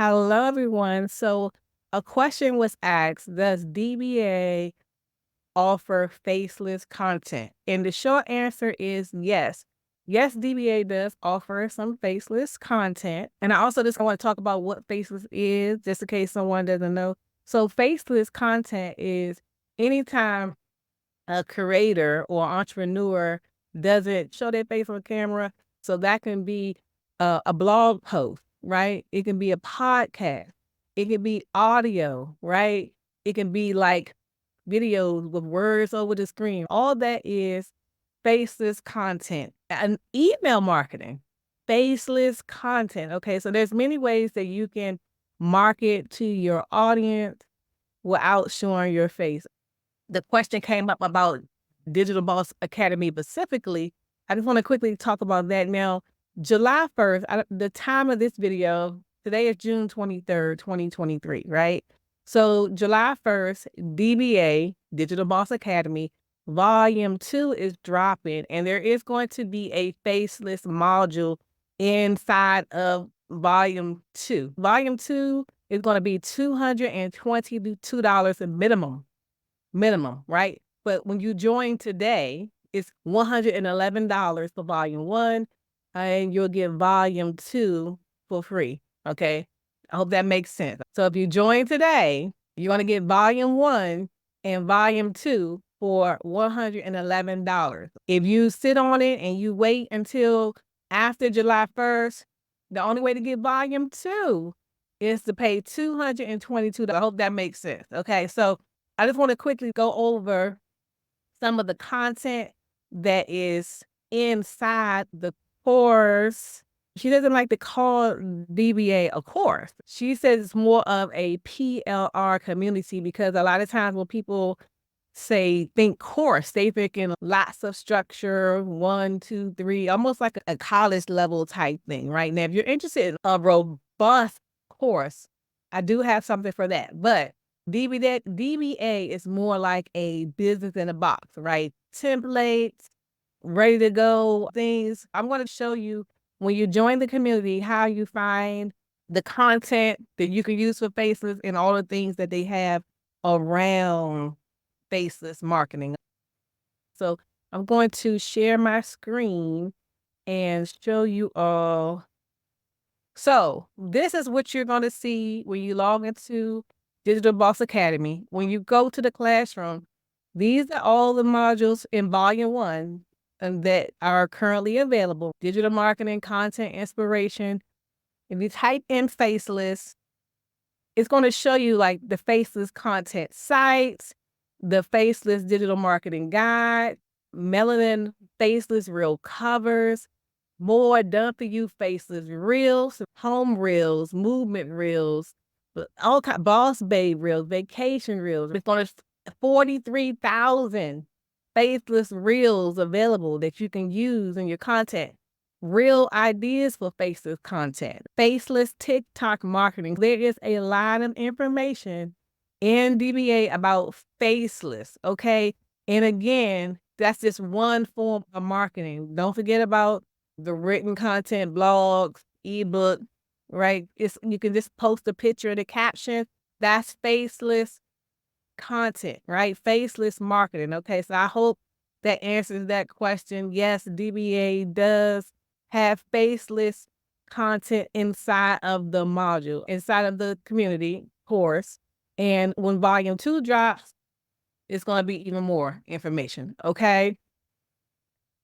Hello, everyone. So, a question was asked: does DBA offer faceless content? And the short answer is yes. Yes, DBA does offer some faceless content. And I also just want to talk about what faceless is, just in case someone doesn't know. So, faceless content is anytime a creator or entrepreneur doesn't show their face on camera. So that can be a blog post, right? It can be a podcast. It can be audio, right? It can be like videos with words over the screen. All that is faceless content. And email marketing, faceless content. Okay, so there's many ways that you can market to your audience without showing your face. The question came up about Digital Boss Academy specifically. I just want to quickly talk about that now. July 1st, the time of this video, today is June 23rd, 2023, right? So July 1st, DBA, Digital Boss Academy, Volume 2 is dropping, and there is going to be a faceless module inside of Volume 2. Volume 2 is going to be $222 minimum, right? But when you join today, it's $111 for volume 1, and you'll get volume 2 for free, okay? I hope that makes sense. So if you join today, you're going to get volume 1 and volume 2 for $111. If you sit on it and you wait until after July 1st, the only way to get volume 2 is to pay $222. I hope that makes sense, okay? So I just want to quickly go over some of the content that is inside the course. She doesn't like to call DBA a course. She says it's more of a PLR community because a lot of times when people think course, they thinking lots of structure, 1, 2, 3, almost like a college level type thing, right? Now, if you're interested in a robust course, I do have something for that. But DBA is more like a business in a box, right? Templates, ready to go things. I'm going to show you when you join the community how you find the content that you can use for Faceless and all the things that they have around faceless marketing. So I'm going to share my screen and show you all. So this is what you're going to see when you log into Digital Boss Academy. When you go to the classroom, these are all the modules in volume 1 and that are currently available. Digital marketing, content inspiration. If you type in faceless, it's going to show you like the faceless content sites, the faceless digital marketing guide, melanin faceless reel covers, more done for you faceless reels, home reels, movement reels, all kind boss babe reels, vacation reels. It's on 43,000 faceless reels available that you can use in your content. Real ideas for faceless content, faceless TikTok marketing. There is a lot of information in DBA about faceless, okay? And again, that's just one form of marketing. Don't forget about the written content, blogs, ebook, right? You can just post a picture in the caption. That's faceless content, right? Faceless marketing. Okay, so I hope that answers that question. Yes, DBA does have faceless content inside of the module, inside of the community course. And when volume 2 drops, it's going to be even more information. Okay.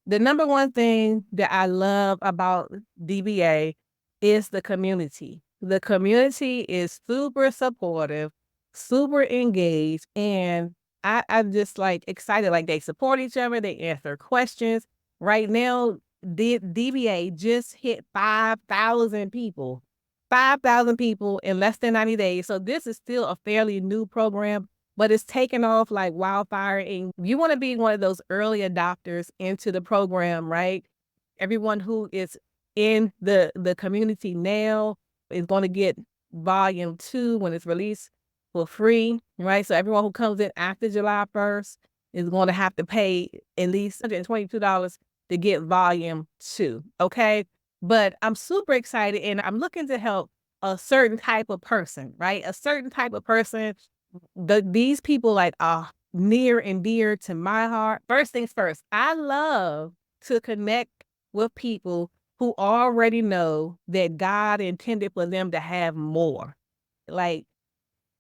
The number one thing that I love about DBA is the community. The community is super supportive, super engaged, and I'm just like excited. Like they support each other, they answer questions. Right now, DBA just hit 5,000 people. 5,000 people in less than 90 days. So this is still a fairly new program, but it's taken off like wildfire. And you want to be one of those early adopters into the program, right? Everyone who is in the community now is going to get volume 2 when it's released for free, right? So everyone who comes in after July 1st is going to have to pay at least $122 to get volume 2, okay? But I'm super excited and I'm looking to help a certain type of person, right? A certain type of person. These people like are near and dear to my heart. First things first, I love to connect with people who already know that God intended for them to have more. Like,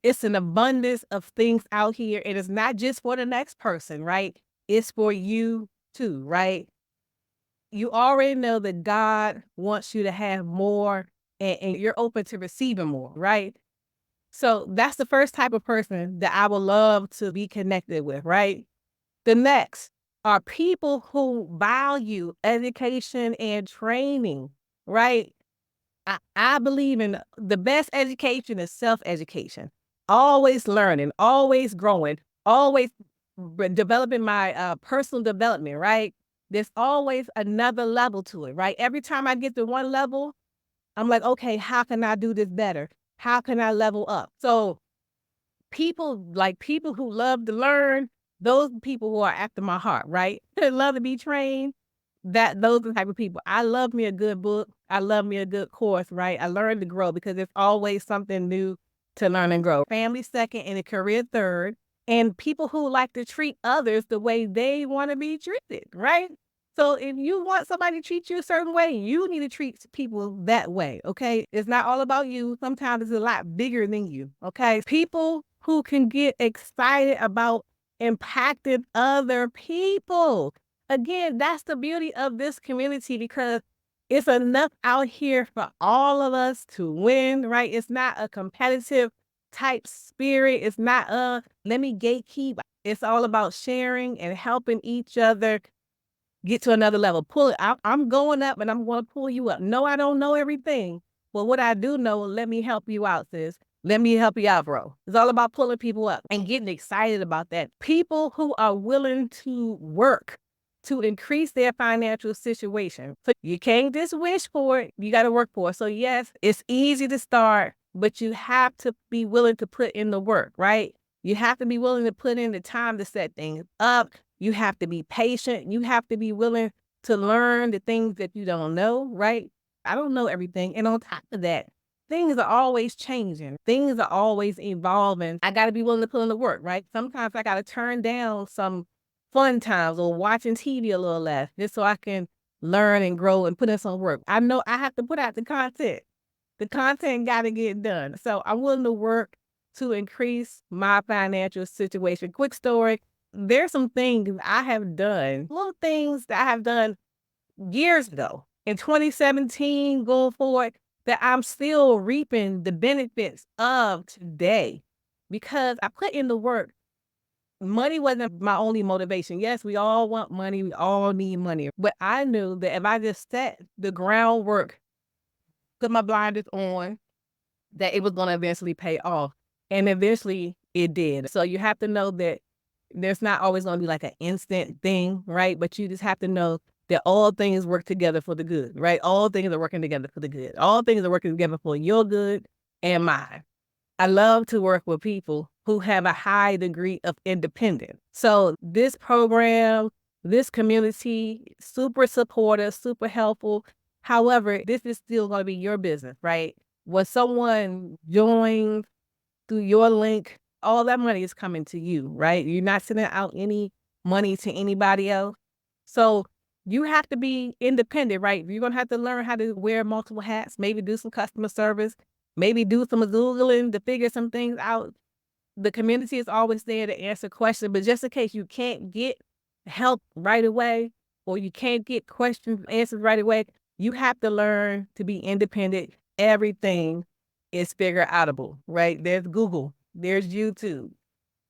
it's an abundance of things out here. And it's not just for the next person, right? It's for you too, right? You already know that God wants you to have more and you're open to receiving more, right? So that's the first type of person that I would love to be connected with, right? The next are people who value education and training, right? I believe in the best education is self-education. Always learning, always growing, always developing my personal development, right? There's always another level to it, right? Every time I get to one level, I'm like, okay, how can I do this better? How can I level up? So people who love to learn, those people who are after my heart, right? Love to be trained. Those are the type of people. I love me a good book. I love me a good course, right? I learn to grow because there's always something new to learn and grow. Family second and a career third. And people who like to treat others the way they want to be treated, right? So if you want somebody to treat you a certain way, you need to treat people that way, okay? It's not all about you. Sometimes it's a lot bigger than you, okay? People who can get excited about impacting other people. Again, that's the beauty of this community because it's enough out here for all of us to win, right? It's not a competitive type spirit. It's not let me gatekeep. It's all about sharing and helping each other get to another level. Pull it. I'm going up and I'm going to pull you up. No, I don't know everything. Well, what I do know, let me help you out, sis. Let me help you out, bro. It's all about pulling people up and getting excited about that. People who are willing to work to increase their financial situation. So you can't just wish for it. You got to work for it. So yes, it's easy to start, but you have to be willing to put in the work, right? You have to be willing to put in the time to set things up. You have to be patient. You have to be willing to learn the things that you don't know, right? I don't know everything. And on top of that, things are always changing. Things are always evolving. I got to be willing to put in the work, right? Sometimes I got to turn down some fun times or watching TV a little less just so I can learn and grow and put in some work. I know I have to put out the content. The content got to get done. So I'm willing to work to increase my financial situation. Quick story. There's some things I have done, little things that I have done years ago in 2017 going forward that I'm still reaping the benefits of today because I put in the work. Money wasn't my only motivation. Yes, we all want money. We all need money. But I knew that if I just set the groundwork, put my blinders on, that it was going to eventually pay off. And eventually it did. So you have to know that there's not always going to be like an instant thing, right? But you just have to know that all things work together for the good, right? All things are working together for the good. All things are working together for your good and mine. I love to work with people who have a high degree of independence. So this program, this community, super supportive, super helpful. However, this is still going to be your business, right? When someone joins through your link, all that money is coming to you, right? You're not sending out any money to anybody else. So you have to be independent, right? You're going to have to learn how to wear multiple hats, maybe do some customer service, maybe do some Googling to figure some things out. The community is always there to answer questions, but just in case you can't get help right away or you can't get questions answered right away, you have to learn to be independent. Everything is figure outable, right? There's Google, there's YouTube,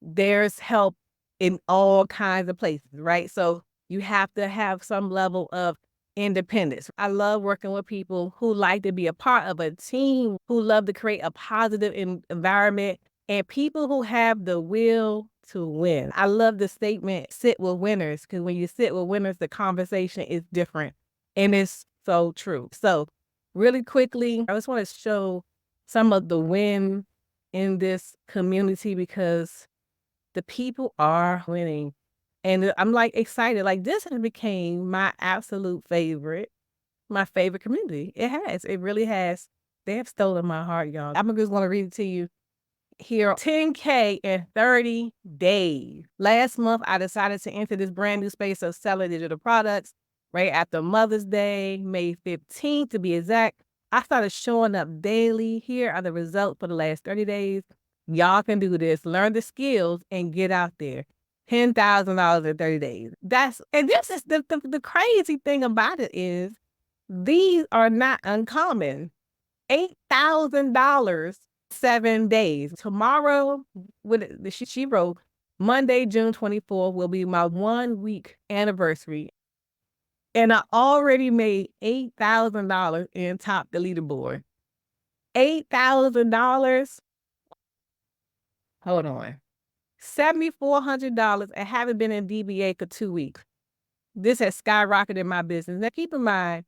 there's help in all kinds of places, right? So you have to have some level of independence. I love working with people who like to be a part of a team, who love to create a positive environment, and people who have the will to win. I love the statement, sit with winners, because when you sit with winners, the conversation is different. And it's so true. So really quickly, I just want to show some of the win in this community because the people are winning. And I'm like excited. Like this has became my absolute favorite, my favorite community. It has. It really has. They have stolen my heart, y'all. I'm just going to read it to you here. 10K in 30 days. Last month, I decided to enter this brand new space of selling digital products right after Mother's Day, May 15th to be exact. I started showing up daily. Here are the results for the last 30 days. Y'all can do this. Learn the skills and get out there. $10,000 in 30 days. And this is the crazy thing about it is these are not uncommon. $8,000, 7 days. Tomorrow, she wrote, Monday, June 24th will be my 1 week anniversary. And I already made $8,000 in top the leaderboard. $8,000. Hold on. $7,400 and haven't been in DBA for 2 weeks. This has skyrocketed my business. Now keep in mind,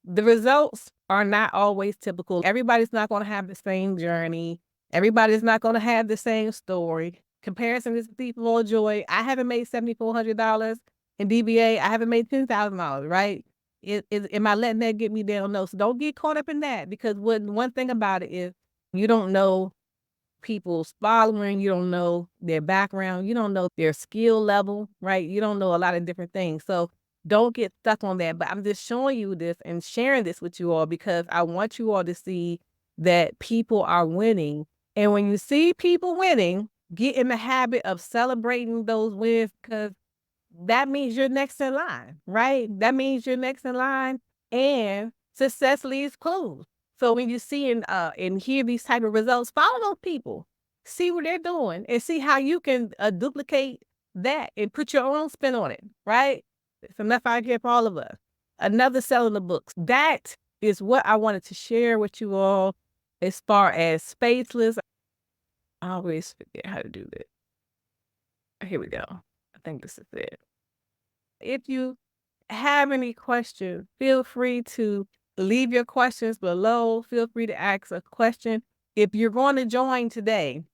the results are not always typical. Everybody's not going to have the same journey. Everybody's not going to have the same story. Comparison is thief of all joy. I haven't made $7,400 in DBA. I haven't made $10,000, right? Am I letting that get me down? No. So don't get caught up in that, because one thing about it is you don't know people's following, you don't know their background, you don't know their skill level, right? You don't know a lot of different things. So don't get stuck on that. But I'm just showing you this and sharing this with you all because I want you all to see that people are winning. And when you see people winning, get in the habit of celebrating those wins, because that means you're next in line, right? That means you're next in line, and success leaves clues. So when you see and hear these type of results, follow those people, see what they're doing, and see how you can duplicate that and put your own spin on it, right? It's enough out here for all of us. Another selling the books. That is what I wanted to share with you all as far as Faceless. I always forget how to do that. Here we go. I think this is it. If you have any questions, feel free to leave your questions below. Feel free to ask a question. If you're going to join today,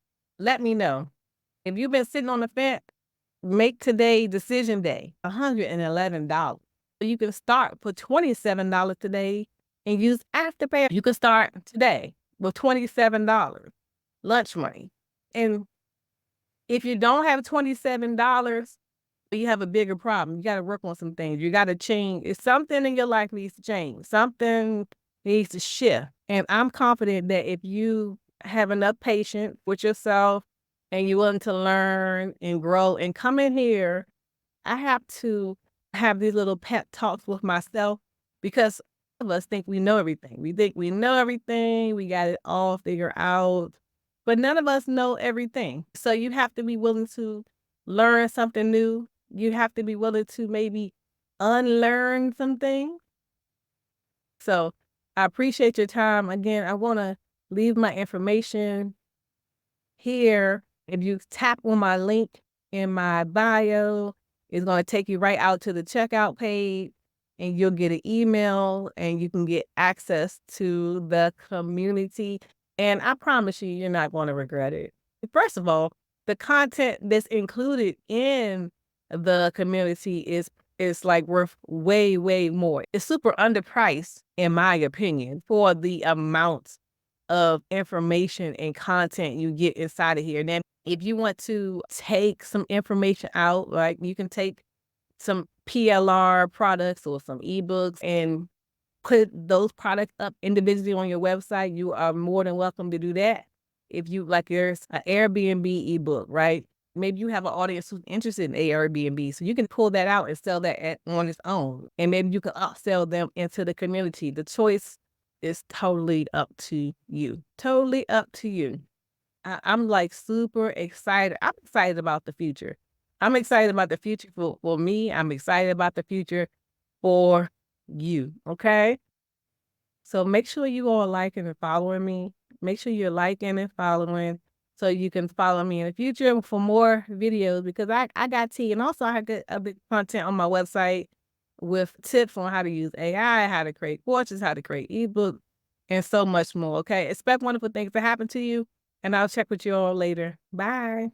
let me know. If you've been sitting on the fence, make today decision day. $111. You can start for $27 today and use Afterpay. You can start today with $27 lunch money. And if you don't have $27, you have a bigger problem. You got to work on some things. You got to change. If something in your life needs to change, something needs to shift. And I'm confident that if you have enough patience with yourself and you're willing to learn and grow and come in here, I have to have these little pep talks with myself, because some of us think we know everything. We think we know everything. We got it all figured out. But none of us know everything. So you have to be willing to learn something new. You have to be willing to maybe unlearn some things. So I appreciate your time. Again, I want to leave my information here. If you tap on my link in my bio, it's going to take you right out to the checkout page, and you'll get an email and you can get access to the community. And I promise you, you're not going to regret it. First of all, the content that's included in the community is like worth way, way more. It's super underpriced, in my opinion, for the amount of information and content you get inside of here. Now, if you want to take some information out, like you can take some PLR products or some ebooks and put those products up individually on your website, you are more than welcome to do that. If you like, there's an Airbnb ebook, right? Maybe you have an audience who's interested in Airbnb, so you can pull that out and sell that on its own. And maybe you can upsell them into the community. The choice is totally up to you. Totally up to you. I'm like super excited. I'm excited about the future. I'm excited about the future for me. I'm excited about the future for you. Okay? So make sure you all liking and following me. Make sure you're liking and following so you can follow me in the future for more videos, because I got tea. And also I got other content on my website with tips on how to use AI, how to create courses, how to create ebooks, and so much more. Okay? Expect wonderful things to happen to you, and I'll check with you all later. Bye.